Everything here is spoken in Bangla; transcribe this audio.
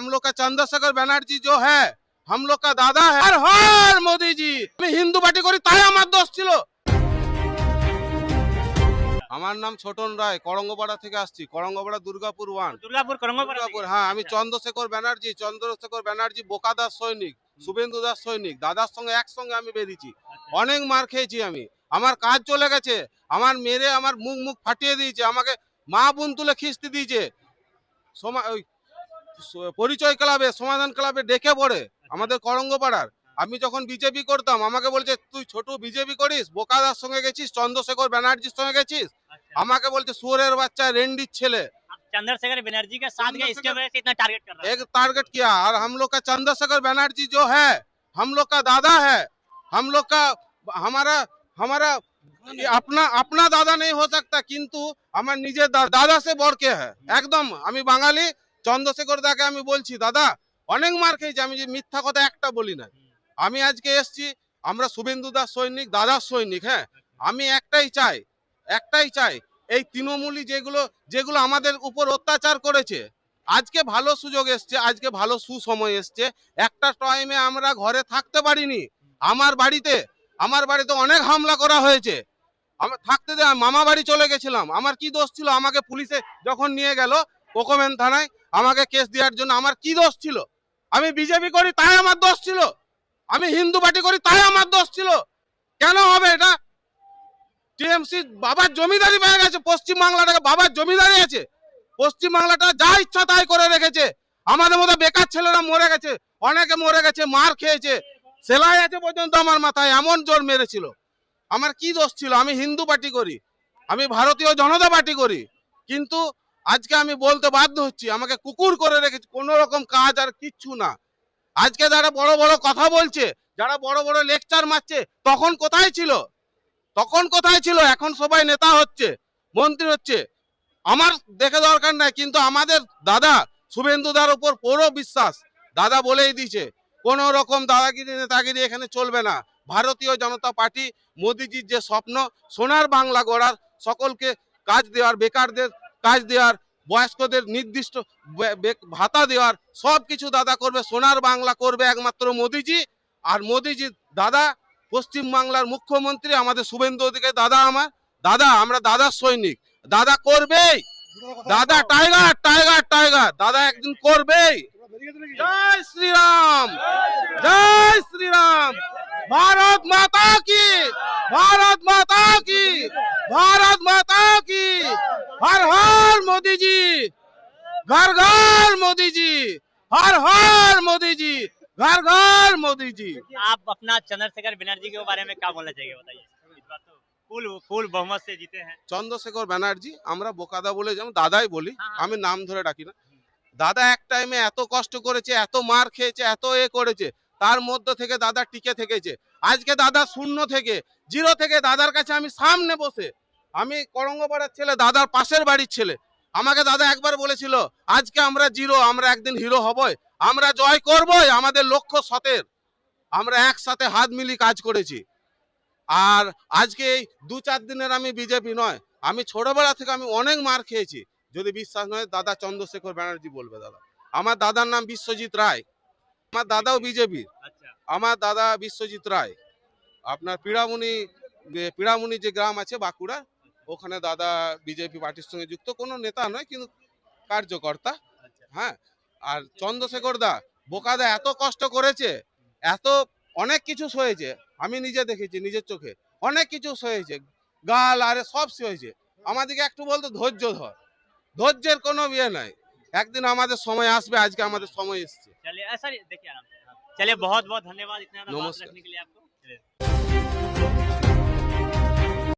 हम लोग का चंद्रशेखर बनर्जी जो है हम लोग का दादा है। हर हर मोदी जी। আমি হিন্দু পার্টি করি তাই আমার দোষ ছিল। আমার নাম ছোটন রায়, করঙ্গপাড়া থেকে আসছি, করঙ্গপাড়া দুর্গাপুর 1। দুর্গাপুর, হ্যাঁ। আমি চন্দ্রশেখর ব্যানার্জি বোকাদাস সৈনিক, শুভেন্দু দাস সৈনিক, দাদার সঙ্গে একসঙ্গে আমি বেরিয়েছি। অনেক মার খেয়েছি আমি। আমার কাজ চলে গেছে, আমার মেরে আমার মুখ ফাটিয়ে দিয়েছে, আমাকে মা বোন তুলে খিস্তি দিয়েছে। পরিচয় ক্লাবে, সমাধান ক্লাবে ডেকে পড়ে আমাদের করঙ্গপাড়ার। আমি যখন বিজেপি করতাম আমাকে বলছে তুই ছোট বিজেপি করিস, বোকাদার সঙ্গে গেছিস, চন্দ্রশেখর ব্যানার্জির সঙ্গে গেছিস। আমাকে বলছে सुअरेर बच्चा, रेंडिर छेले। चंद्रशेखर बनर्जी के साथ गए, इसके वजह से इतना टारगेट कर रहा है। एक टारगेट किया। और हम लोग का चंद्रशेखर बनर्जी जो है हम लोग का दादा है। हम लोग का हमारा हमारा अपना दादा नहीं हो सकता, किंतु हमारे निजे दादा से बढ़ के है एकदम। আমি বাঙালি, চন্দ্রশেখর দাকে আমি বলছি দাদা অনেক মার খেয়েছি, আমি যে মিথ্যা কথা একটা বলি না। আমি আজকে এসছি, আমরা শুভেন্দু দাস সৈনিক, দাদার সৈনিক। হ্যাঁ, আমি একটাই চাই এই তৃণমূলী যেগুলো আমাদের উপর অত্যাচার করেছে, আজকে ভালো সুযোগ এসছে, আজকে ভালো সুসময় এসছে। একটা টাইমে আমরা ঘরে থাকতে পারিনি। আমার বাড়িতে অনেক হামলা করা হয়েছে। আমার থাকতে দেয়, মামা বাড়ি চলে গেছিলাম। আমার কি দোষ ছিল? আমাকে পুলিশে যখন নিয়ে গেল কোকোমেন থানায় আমাকে কেস দেওয়ার জন্য, আমার কি দোষ ছিল? আমি বিজেপি করি তাই আমার দোষ ছিল? আমি হিন্দু পার্টি করি তাই আমার দোষ ছিল? কেন হবে এটা? টিএমসি বাবার জমিদারি পেয়ে গেছে, পশ্চিম বাংলাটাকে বাবার জমিদারি আছে। পশ্চিম বাংলাটা যা ইচ্ছা তাই করে রেখেছে। আমাদের মতো বেকার ছেলেরা মরে গেছে, অনেকে মরে গেছে, মার খেয়েছে, সেলাই আছে পর্যন্ত আমার মাথায়, এমন জোর মেরেছিল। আমার কি দোষ ছিল? আমি হিন্দু পার্টি করি, আমি ভারতীয় জনতা পার্টি করি, কিন্তু আজকে আমি বলতে বাধ্য হচ্ছি আমাকে কুকুর করে রেখেছে, কোনো রকম কাজ আর কিচ্ছু না। আজকে যারা বড় বড় কথা বলছে, যারা বড় বড় লেকচার মারছে, তখন কোথায় ছিল? এখন সবাই নেতা হচ্ছে, মন্ত্রী হচ্ছে। আমার দেখে দরকার নাই, কিন্তু আমাদের দাদা শুভেন্দুদার উপর পুরো বিশ্বাস। দাদা বলেই দিয়েছে কোন রকম দাদাগিরি নেতাগিরি এখানে চলবে না। ভারতীয় জনতা পার্টি, মোদিজির যে স্বপ্ন সোনার বাংলা গড়ার, সকলকে কাজ দেওয়ার, বেকারদের কাজ দেওয়ার, বয়স্কদের নির্দিষ্ট ভাতা দেওয়ার, সব কিছু দাদা করবে। সোনার বাংলা করবে একমাত্র মোদিজি। আর মোদিজি দাদা পশ্চিম বাংলার মুখ্যমন্ত্রী, আমাদের শুভেন্দু অধিকারী দাদা, আমার দাদা, আমরা দাদার সৈনিক। দাদা করবেই, দাদা টাইগার, দাদা একদিন করবেই। জয় শ্রীরাম, জয় শ্রীরাম। ভারত মাতা কি, ভারত মাতা কি, ভারত মাতা কি। হর হর মোদিজি, घर घर मोदी जी, हर हर मोदी जी, घर घर मोदी जी। आप अपना चंद्रशेखर बनर्जी के बारे में क्या बोलना चाहिए, बताइए। इस बार तो फुल बहुमत से जीते हैं চন্দ্রশেখর ব্যানার্জি, আমরা বোকাদা বলে যেমন দাদাই বলি, আমি নাম ধরে ডাকি না। দাদা এক টাইমে এত কষ্ট করেছে, এত মার খেয়েছে, এত করেছে, তার মধ্য থেকে দাদা টিকে থেকেছে। আজকে দাদা শূন্য থেকে, জিরো থেকে দাদার কাছে আমি সামনে বসে, আমি করঙ্গপাড়ার ছেলে, দাদার পাশের বাড়ির ছেলে। আমাকে দাদা একবার বলেছিল আজকে আমরা জিরো, আমরা একদিন হিরো হবই, আমরা জয় করবই, আমাদের লক্ষ্য সতের। আমরা একসাথে হাত মিলিয়ে কাজ করেছি। আর আজকে এই 2-4 দিনের আমি বিজেপি নয়, আমি ছোটবেলা থেকে আমি অনেক মার খেয়েছি। যদি বিশ্বাস নয় দাদা চন্দ্রশেখর ব্যানার্জি বলবে। দাদা, আমার দাদার নাম বিশ্বজিৎ রায়, আমার দাদাও বিজেপি। আমার দাদা বিশ্বজিৎ রায়, আপনার পিড়ামুনি যে গ্রাম আছে বাঁকুড়া, ওখানে দাদা বিজেপি পার্টির সঙ্গে যুক্ত, কোনো নেতা নয় কিন্তু কার্যকর্তা। হ্যাঁ, আর চন্দ্রশেখর দা বোকাদা এত কষ্ট করেছে, এত অনেক কিছু সয়েছে, আমি নিজে দেখেছি নিজের চোখে, অনেক কিছু সয়েছে, গাল আরে সব সয়েছে। আমাদেরকে একটু বলতো ধৈর্য ধর, ধৈর্যের কোনো ইয়ে নাই, একদিন আমাদের সময় আসবে, আজকে আমাদের সময় এসছে। चलिए ऐसा देखिए, चलिए बहुत बहुत धन्यवाद इतना बात रखने के लिए आपको।